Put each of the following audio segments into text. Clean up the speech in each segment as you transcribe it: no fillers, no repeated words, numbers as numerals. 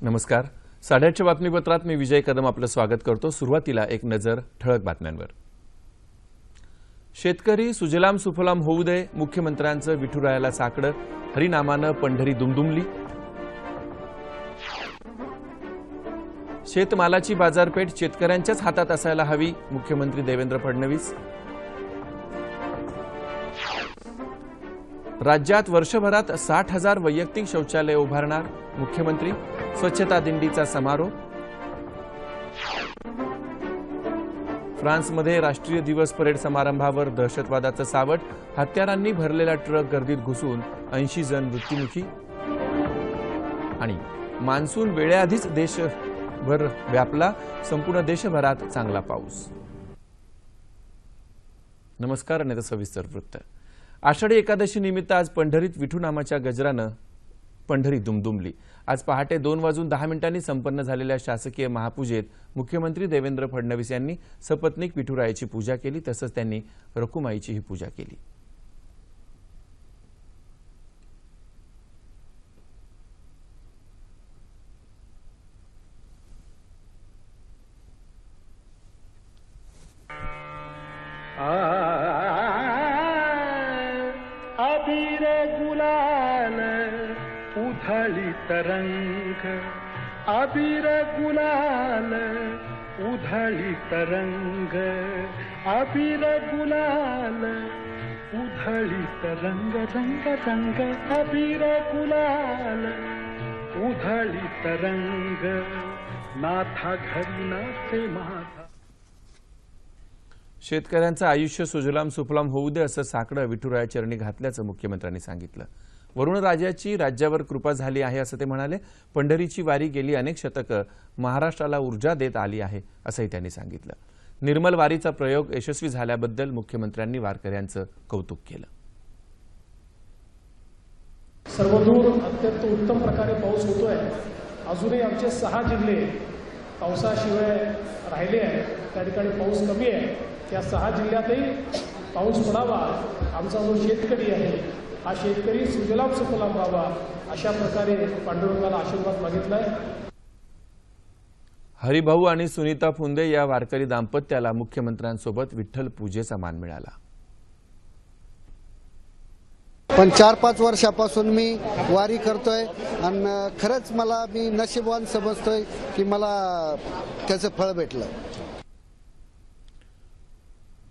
नमस्कार. 8:30च्या बातमीपत्रात मी विजय कदम आपलं स्वागत करतो. सुरुवातीला एक नजर ठळक बातम्यांवर. शेतकरी सुजलाम सुफलाम होऊ दे, मुख्यमंत्र्यांचं विठुरायाला साकडं, हरिनामानं पंढरी दुमदुमली. शेतमालाची बाजारपेठ शेतकऱ्यांच्याच हातात असायला हवी, मुख्यमंत्री देवेंद्र फडणवीस. राज्यात वर्षभरात 60,000 वैयक्तिक शौचालय उभारणार, मुख्यमंत्री. स्वच्छता दिंडीचा समारोप. फ्रान्समध्ये राष्ट्रीय दिवस परेड समारंभावर दहशतवादाचं सावट, हत्यारांनी भरलेला ट्रक गर्दीत घुसून 80 जण मृत्युमुखी. आणि मान्सून वेळेआधीच देशभर व्यापला, संपूर्ण देशभरात चांगला पाऊस. नमस्कार. आणि सविस्तर वृत्त. आषाढी एकादशी निमित्त आज पंढरीत विठू नामाच्या गजरानं पंढरी दुमदुमली. आज पहाटे 2:10 संपन्न झालेल्या शासकीय महापूजेत मुख्यमंत्री देवेंद्र फडणवीस यांनी सपत्नीक विठुरायाची पूजा केली, तसंच त्यांनी रखुमाईचीही पूजा केली. अबीर गुलाल उधळी तरंग, अबीर गुलाल उधळी तरंग, अबीर गुलाल उधळी तरंग, रंग रंग अबीर गुलाल उधळी तरंग, नाथा घरी नाचे माझा. शेतकऱ्यांचं आयुष्य सुजलाम सुफलाम होऊ दे असं साकडं विठुराया चरणी घातल्याचं मुख्यमंत्र्यांनी सांगितलं. वरुणराजाची राज्यावर कृपा झाली आहे असं ते म्हणाले. पंढरीची वारी गेली अनेक शतकं महाराष्ट्राला ऊर्जा देत आली आहे असंही त्यांनी सांगितलं. निर्मल वारीचा प्रयोग यशस्वी झाल्याबद्दल मुख्यमंत्र्यांनी वारकऱ्यांचं कौतुक केलं. सर्वदूर अत्यंत उत्तम प्रकारे पाऊस होतोय. अजूनही आमचे 6 जिल्हे पावसाशिवाय राहिले आहेत. त्या ठिकाणी पाऊस कमी आहे. त्या 6 जिल्ह्यातही पाऊस पडावा. आमचा जो शेतकरी आहे हा शेतकरी सुजलाम सुफलाम व्हावा अशा प्रकारे पांडुरंगाला आशीर्वाद मागितलाय. हरिभाऊ आणि सुनीता फुंदे या वारकरी दाम्पत्याला मुख्यमंत्र्यांसोबत विठ्ठल पूजेचा मान मिळाला. पण 4-5 वर्षापासून मी वारी करतोय आणि खरंच मी नशीबवान समजतोय की मला त्याचं फळ भेटलं.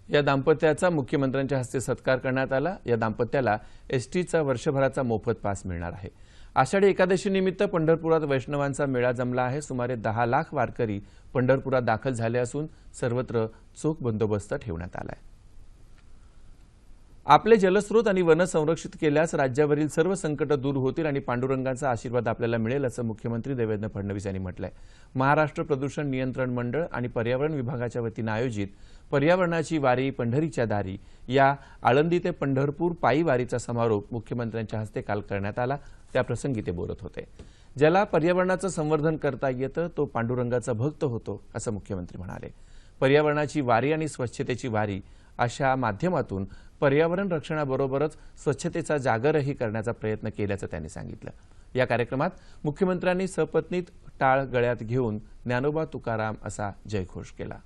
या दाम्पत्याचा मुख्यमंत्र्यांच्या हस्ते सत्कार करण्यात आला. या दाम्पत्याला एसटीचा वर्षभराचा मोफत पास मिळणार आहे. आषाढी एकादशी निमित्त पंढरपुरात वैष्णवांचा मेळा जमला आहे. सुमारे 10 लाख वारकरी पंढरपुरात दाखल झाले असून सर्वत्र चोख बंदोबस्त ठेवण्यात आलाय. आपले जलस्रोत आणि वन संरक्षित केल्यास राज्यावरील सर्व संकट दूर होतील आणि पांडुरंगाचा आशीर्वाद आपल्याला मिळेल असं मुख्यमंत्री देवेंद्र फडणवीस यांनी म्हटलंय. महाराष्ट्र प्रदूषण नियंत्रण मंडळ आणि पर्यावरण विभागाच्या वतीनं आयोजित पर्यावरणाची वारी पंढरीच्या दारी या आळंदी ते पंढरपूर पायी वारीचा समारोप मुख्यमंत्र्यांच्या हस्ते काल करण्यात आला. त्याप्रसंगी ते बोलत होते. ज्याला पर्यावरणाचं संवर्धन करता येतं तो पांडुरंगाचा भक्त होतो असं मुख्यमंत्री म्हणाले. पर्यावरणाची वारी आणि स्वच्छतेची वारी अशा माध्यमातून पर्यावरण रक्षणाबरोबरच स्वच्छतेचा जागरही करण्याचा प्रयत्न केल्याचं त्यांनी सांगितलं. या कार्यक्रमात मुख्यमंत्र्यांनी सपत्नीत टाळ गळ्यात घेऊन ज्ञानोबा तुकाराम असा जयघोष केला.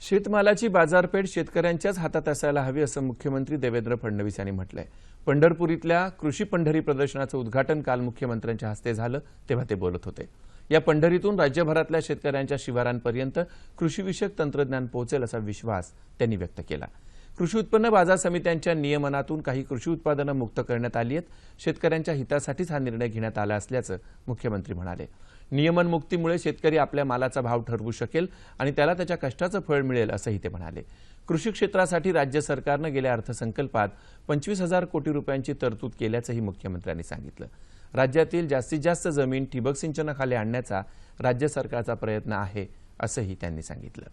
शेतमालाची बाजारपेठ शेतकऱ्यांच्याच हातात असायला हवी असं मुख्यमंत्री देवेंद्र फडणवीस यांनी म्हटलंय. पंढरपूर इथल्या कृषी पंढरी प्रदर्शनाचं उद्घाटन काल मुख्यमंत्र्यांच्या हस्ते झालं तेव्हा ते बोलत होते. या पंढरीतून राज्यभरातल्या शेतकऱ्यांच्या शिवारांपर्यंत कृषीविषयक तंत्रज्ञान पोहोचेल असा विश्वास त्यांनी व्यक्त केला. कृषी उत्पन्न बाजार समित्यांच्या नियमनातून काही कृषी उत्पादनं मुक्त करण्यात आली आहेत. शेतकऱ्यांच्या हितासाठीच हा निर्णय घेण्यात आला असल्याचं मुख्यमंत्री म्हणाले. नियमन मुक्तीमुळे शेतकरी आपल्या मालाचा भाव ठरवू शकेल आणि त्याला त्याच्या कष्टाचं फळ मिळेल असंही ते म्हणाले. कृषी क्षेत्रासाठी राज्य सरकारनं गेल्या अर्थसंकल्पात 25,000 कोटी रुपयांची तरतूद केल्याचंही मुख्यमंत्र्यांनी सांगितलं. राज्यातील जास्तीत जास्त जमीन ठिबक सिंचनाखाली आणण्याचा राज्य सरकारचा प्रयत्न आहे असंही त्यांनी सांगितलं.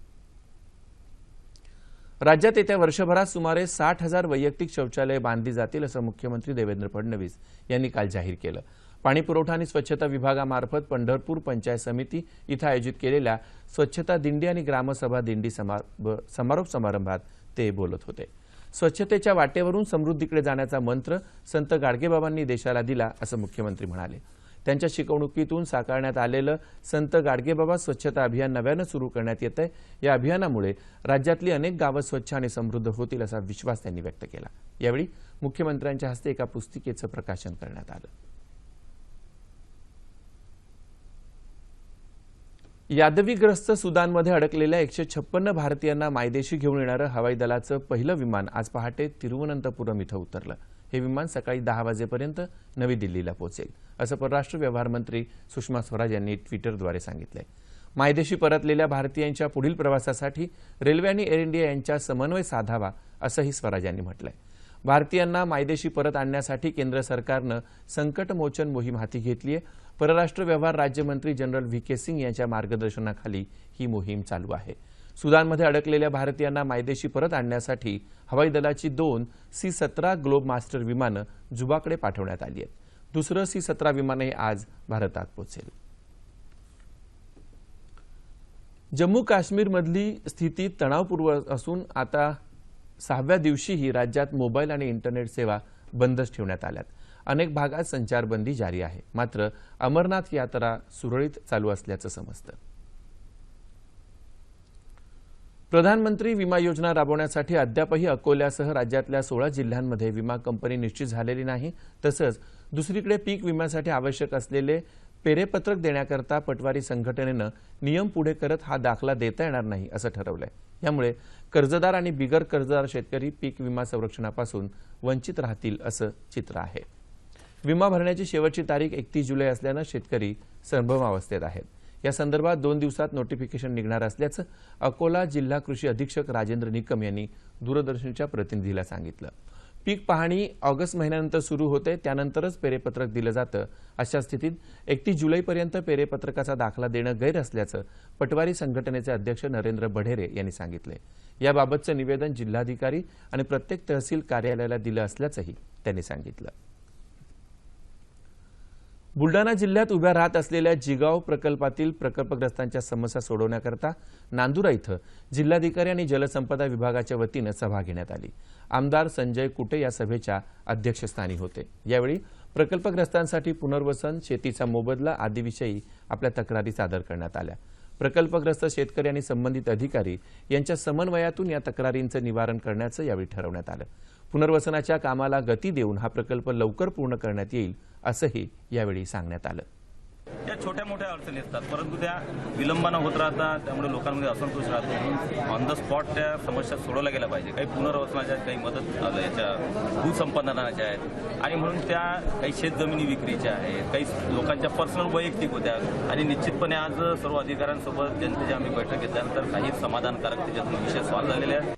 राज्यात येत्या वर्षभरात सुमारे 60,000 वैयक्तिक शौचालये बांधली जातील असं मुख्यमंत्री देवेंद्र फडणवीस यांनी काल जाहीर केलं. पाणीपुरवठा आणि स्वच्छता विभागामार्फत पंढरपूर पंचायत समिती इथं आयोजित केलेल्या स्वच्छता दिंडी आणि ग्रामसभा दिंडी समारोप समारंभात ते बोलत होते. स्वच्छतेच्या वाटेवरून समृद्धीकडे जाण्याचा मंत्र संत गाडगेबाबांनी देशाला दिला असं मुख्यमंत्री म्हणाले. त्यांच्या शिकवणुकीतून साकारण्यात आलेलं संत गाडगेबाबा स्वच्छता अभियान नव्यानं सुरू करण्यात येतंय. या अभियानामुळे राज्यातली अनेक गावं स्वच्छ आणि समृद्ध होतील असा विश्वास त्यांनी व्यक्त केला. यावेळी मुख्यमंत्र्यांच्या हस्ते एका पुस्तिकेचं प्रकाशन करण्यात आलं. यादवीग्रस्त सुदानमध्ये अडकलेल्या 156 भारतीयांना मायदेशी घेऊन येणारं हवाई दलाचं पहिलं विमान आज पहाटे तिरुवनंतपुरम इथं उतरलं. हे विमान सकाळी 10 वाजेपर्यंत नवी दिल्लीला पोहोचेल असं परराष्ट्र व्यवहार मंत्री सुषमा स्वराज यांनी ट्विटरद्वारे सांगितलंय. मायदेशी परतलेल्या भारतीयांच्या पुढील प्रवासासाठी रेल्वे आणि एअर इंडिया यांच्या समन्वय साधावा असंही स्वराज यांनी म्हटलंय. भारतीयांना मायदेशी परत आणण्यासाठी केंद्र सरकारनं संकटमोचन मोहीम हाती घेतली आहे. परराष्ट्र व्यवहार राज्यमंत्री जनरल व्ही.के. सिंग यांच्या मार्गदर्शनाखाली ही मोहीम चालू आहे. सुदानमध्ये अडकलेल्या भारतीयांना मायदेशी परत आणण्यासाठी हवाई दलाची 2 C-17 ग्लोब मास्टर विमानं जुबाकडे पाठवण्यात आली आहेत. दुसरं C-17 विमानही आज भारतात पोहोचेल. जम्मू काश्मीरमधली स्थिती तणावपूर्ण असून आता 6व्या दिवशीही राज्यात मोबाईल आणि इंटरनेट सेवा बंदच ठेवण्यात आल्यात. अनेक भागात संचारबंदी जारी आहे. मात्र अमरनाथ यात्रा सुरळीत चालू असल्याचं समजतं. प्रधानमंत्री विमा योजना राबवण्यासाठी अद्यापही अकोल्यासह राज्यातल्या 16 जिल्ह्यांमध्ये विमा कंपनी निश्चित झालेली नाही. तसंच दुसरीकडे पीक विम्यासाठी आवश्यक असलेले पेरेपत्रक देण्याकरता पटवारी संघटनेनं नियम पुढे करत हा दाखला देता येणार नाही असं ठरवलंय. यामुळे कर्जदार आणि बिगर कर्जदार शेतकरी पीक विमा संरक्षणापासून वंचित राहतील असं चित्र आहे. विमा भरण्याची शेवटची तारीख 31 जुलै असल्यानं शेतकरी संभ्रमावस्थेत आहेत. या संदर्भात 2 दिवसात नोटिफिकेशन निघणार असल्याचं अकोला जिल्हा कृषी अधीक्षक राजेंद्र निकम यांनी दूरदर्शनच्या प्रतिनिधीला सांगितलं. पीक पाहणी ऑगस्ट महिन्यानंतर सुरू होते, त्यानंतरच पेरेपत्रक दिलं जातं. अशा स्थितीत 31 जुलैपर्यंत पेरेपत्रकाचा दाखला देणं गैर असल्याचं पटवारी संघटनेचे अध्यक्ष नरेंद्र बढेरे यांनी सांगितलंय. याबाबतचं निवेदन जिल्हाधिकारी आणि प्रत्येक तहसील कार्यालयाला दिलं असल्याचंही त्यांनी सांगितलं. बुलडाणा जिल्ह्यात उभ्या राहत असलेल्या जिगाव प्रकल्पातील प्रकल्पग्रस्तांच्या समस्या सोडवण्याकरता नांदुरा इथं जिल्हाधिकारी आणि जलसंपदा विभागाच्या वतीनं सभा घेण्यात आली. आमदार संजय कुटे या सभेच्या अध्यक्षस्थानी होते. यावेळी प्रकल्पग्रस्तांसाठी पुनर्वसन, शेतीचा मोबदला आदीविषयी आपल्या तक्रारी सादर करण्यात आल्या. प्रकल्पग्रस्त शेतकरी आणि संबंधित अधिकारी यांच्या समन्वयातून या तक्रारींचं निवारण करण्याचं यावेळी ठरवण्यात आलं. पुनर्वसनाच्या कामाला गती देऊन हा प्रकल्प लवकर पूर्ण करण्यात येईल असंही यावेळी सांगण्यात आलं. या छोट्या मोठ्या अडचणी असतात, परंतु त्या विलंबानं होत राहतात. त्यामुळे लोकांमध्ये असंतोष राहतो. म्हणून ऑन द स्पॉट त्या समस्या सोडवल्या गेल्या पाहिजे. काही पुनर्वसनाच्या आहेत, काही मदत याच्या भूसंपादनाच्या आहेत आणि म्हणून त्या काही शेतजमिनी विक्रीच्या आहेत, काही लोकांच्या पर्सनल वैयक्तिक होत्या आणि निश्चितपणे आज सर्व अधिकाऱ्यांसोबत जनतेच्या आम्ही बैठक घेतल्यानंतर काही समाधानकारक त्याच्यातून विषय सॉल्व्ह झालेले आहेत.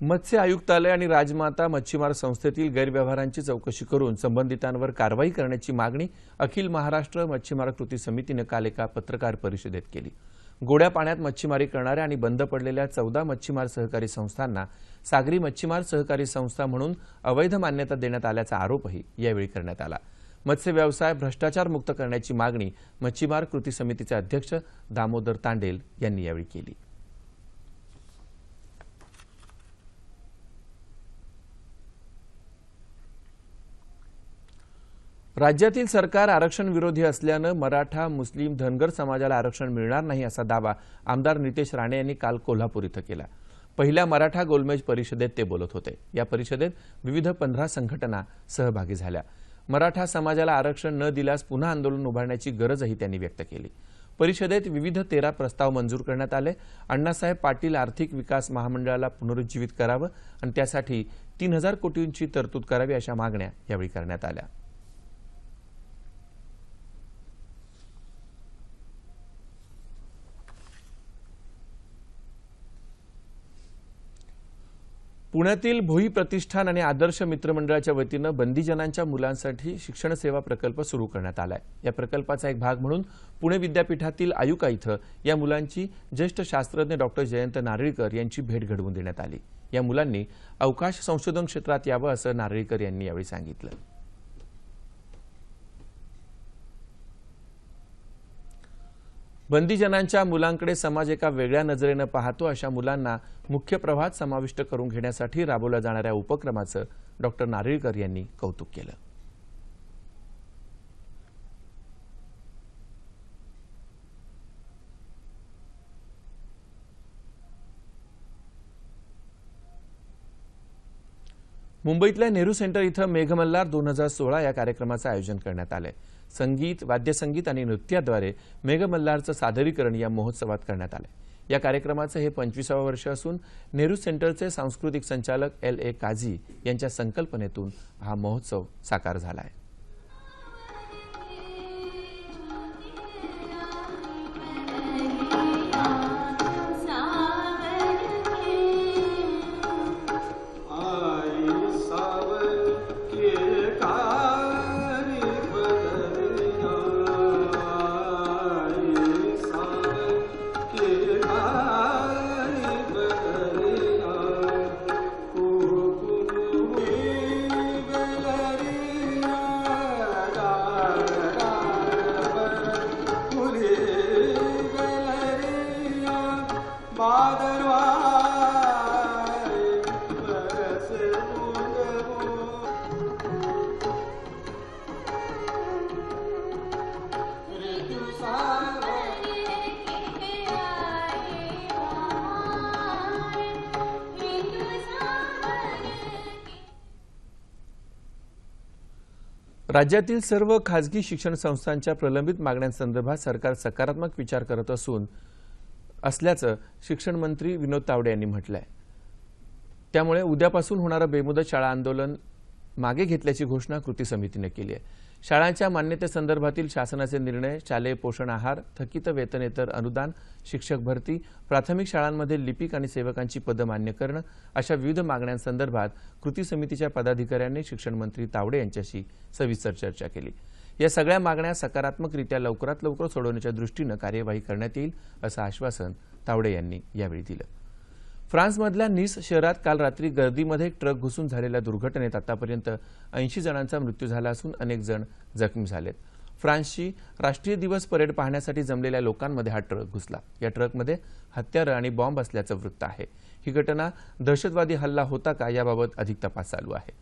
मत्स्य आयुक्तालय आणि राजमाता मच्छीमार संस्थेतील गैरव्यवहारांची चौकशी करून संबंधितांवर कारवाई करण्याची मागणी अखिल महाराष्ट्र मच्छीमार कृती समितीनं काल एका पत्रकार परिषदेत केली. गोड्या पाण्यात मच्छीमारी करणाऱ्या आणि बंद पडलेल्या 14 मच्छीमार सहकारी संस्थांना सागरी मच्छीमार सहकारी संस्था म्हणून अवैध मान्यता देण्यात आल्याचा आरोपही यावेळी करण्यात आला. मत्स्य व्यवसाय भ्रष्टाचार मुक्त करण्याची मागणी मच्छीमार कृती समितीचे अध्यक्ष दामोदर तांडेल यांनी यावेळी केली. राज्यातील सरकार आरक्षण विरोधी असल्यानं मराठा, मुस्लिम, धनगर समाजाला आरक्षण मिळणार नाही असा दावा आमदार नितेश राणे यांनी काल कोल्हापूर इथं केला. पहिल्या मराठा गोलमेज परिषदेत ते बोलत होते. या परिषदेत विविध 15 संघटना सहभागी झाल्या. मराठा समाजाला आरक्षण न दिल्यास पुन्हा आंदोलन उभारण्याची गरजही त्यांनी व्यक्त केली. परिषदेत विविध 13 प्रस्ताव मंजूर करण्यात आले. अण्णासाहेब पाटील आर्थिक विकास महामंडळाला पुनरुज्जीवित करावं आणि त्यासाठी 3000 कोटींची तरतूद करावी अशा मागण्या यावेळी करण्यात आल्या. पुण्यातील भोई प्रतिष्ठान आणि आदर्श मित्रमंडळाच्या वतीनं बंदीजनांच्या मुलांसाठी शिक्षण सेवा प्रकल्प सुरू करण्यात आलाय. या प्रकल्पाचा एक भाग म्हणून पुणे विद्यापीठातील आयुका इथं या मुलांची ज्येष्ठ शास्त्रज्ञ डॉक्टर जयंत नारळीकर यांची भेट घडवून देण्यात आली. या मुलांनी अवकाश संशोधन क्षेत्रात यावं असं नारळीकर यांनी यावेळी सांगितलं. बंदीजनांच्या मुलांकडे समाज एका वेगळ्या नजरेनं पाहतो. अशा मुलांना मुख्य प्रवाहात समाविष्ट करून घेण्यासाठी राबवल्या जाणाऱ्या उपक्रमाचं डॉक्टर नारळीकर यांनी कौतुक केलं. मुंबईतल्या नेहरू सेंटर इथं मेघमल्हार 2016 या कार्यक्रमाचं आयोजन करण्यात आलंय. संगीत, वाद्यसंगीत आणि नृत्याद्वारे मेघमल्हारचं सादरीकरण या महोत्सवात करण्यात आलंय. या कार्यक्रमाचं हे 25वे वर्ष असून नेहरू सेंटरचे सांस्कृतिक संचालक LA काझी यांच्या संकल्पनेतून हा महोत्सव साकार झालाय. राज्यातील सर्व खासगी शिक्षण संस्थांच्या प्रलंबित मागण्यांसंदर्भात सरकार सकारात्मक विचार करत असल्याचं शिक्षण मंत्री विनोद तावडे यांनी म्हटलंय. त्यामुळे उद्यापासून होणारं बेमुदत शाळा आंदोलन मागे घेतल्याची घोषणा कृती समितीने केली आहे. शाळांच्या मान्यतेसंदर्भातील शासनाचे निर्णय, शालेय पोषण आहार, थकीत वेतनेतर अनुदान, शिक्षक भरती, प्राथमिक शाळांमध्ये लिपिक आणि सेवकांची पदं मान्य करणं अशा विविध मागण्यांसंदर्भात कृती समितीच्या पदाधिकाऱ्यांनी शिक्षण मंत्री तावडे यांच्याशी सविस्तर चर्चा केली. या सगळ्या मागण्या सकारात्मकरित्या लवकरात लवकर सोडवण्याच्या दृष्टीनं कार्यवाही करण्यात येईल असं आश्वासन तावडे यांनी यावेळी दिलं. फ्रान्समधल्या निस शहरात काल रात्री गर्दीमध्ये एक ट्रक घुसून झालेल्या दुर्घटनेत आतापर्यंत 80 जणांचा मृत्यू झाला असून अनेक जण जखमी झालेत. फ्रान्सची राष्ट्रीय दिवस परेड पाहण्यासाठी जमलेल्या लोकांमध्ये हा ट्रक घुसला. या ट्रकमध्ये हत्यारं आणि बॉम्ब असल्याचं वृत्त आहे. ही घटना दहशतवादी हल्ला होता का याबाबत अधिक तपास चालू आहे.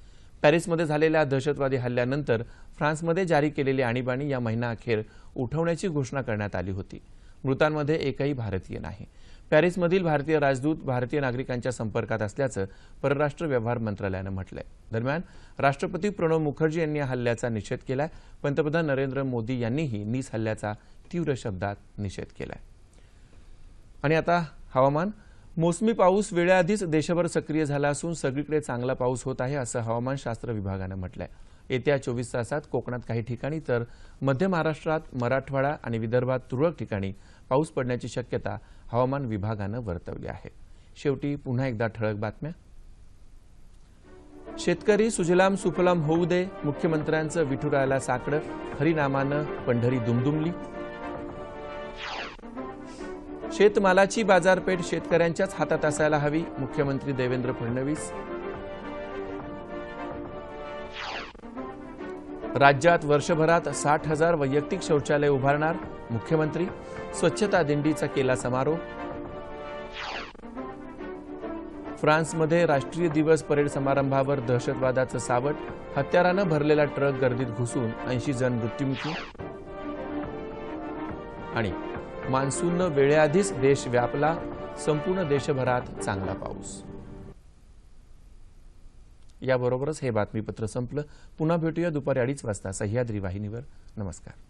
पॅरिसमध्ये झालेल्या दहशतवादी हल्ल्यानंतर फ्रान्समध्ये जारी केलेली आणीबाणी या महिनाअखेर उठवण्याची घोषणा करण्यात आली होती. मृतांमध्ये एकही भारतीय नाही. पॅरिसमधील भारतीय राजदूत भारतीय नागरिकांच्या संपर्कात असल्याचं परराष्ट्र व्यवहार मंत्रालयानं म्हटलंय. दरम्यान राष्ट्रपती प्रणव मुखर्जी यांनी या हल्ल्याचा निषेध केलाय. पंतप्रधान नरेंद्र मोदी यांनीही निस हल्ल्याचा तीव्र शब्दात निषेध केलाय. आणि आता हवामान. मोसमी पाऊस वेळेआधीच देशभर सक्रिय झाला असून सगळीकडे चांगला पाऊस होत आहे असं हवामानशास्त्र विभागानं म्हटलंय. येत्या 24 तासात कोकणात काही ठिकाणी तर मध्य महाराष्ट्रात, मराठवाडा आणि विदर्भात तुरळक ठिकाणी पाऊस पडण्याची शक्यता हवामान विभागानं वर्तवली आहे. शेवटी पुन्हा एकदा ठळक बातम्या. शेतकरी सुजलाम सुफलाम होऊ दे, मुख्यमंत्र्यांचं विठुरायाला साकडं, हरिनामानं पंढरी दुमदुमली. शेतमालाची बाजारपेठ शेतकऱ्यांच्याच हातात असायला हवी, मुख्यमंत्री देवेंद्र फडणवीस. राज्यात वर्षभरात 60,000 वैयक्तिक शौचालय उभारणार, मुख्यमंत्री. स्वच्छता दिंडीचा केला समारोप. फ्रान्समध्ये राष्ट्रीय दिवस परेड समारंभावर दहशतवादाचं सावट, हत्यारानं भरलेला ट्रक गर्दीत घुसून 80 जण मृत्युमुखी. आणि मान्सूननं वेळेआधीच देश व्यापला, संपूर्ण देशभरात चांगला पाऊस. याबरोबरच हे बातमीपत्र संपलं. पुन्हा भेटूया दुपारी 2:30 वाजता सह्याद्री वाहिनीवर. नमस्कार.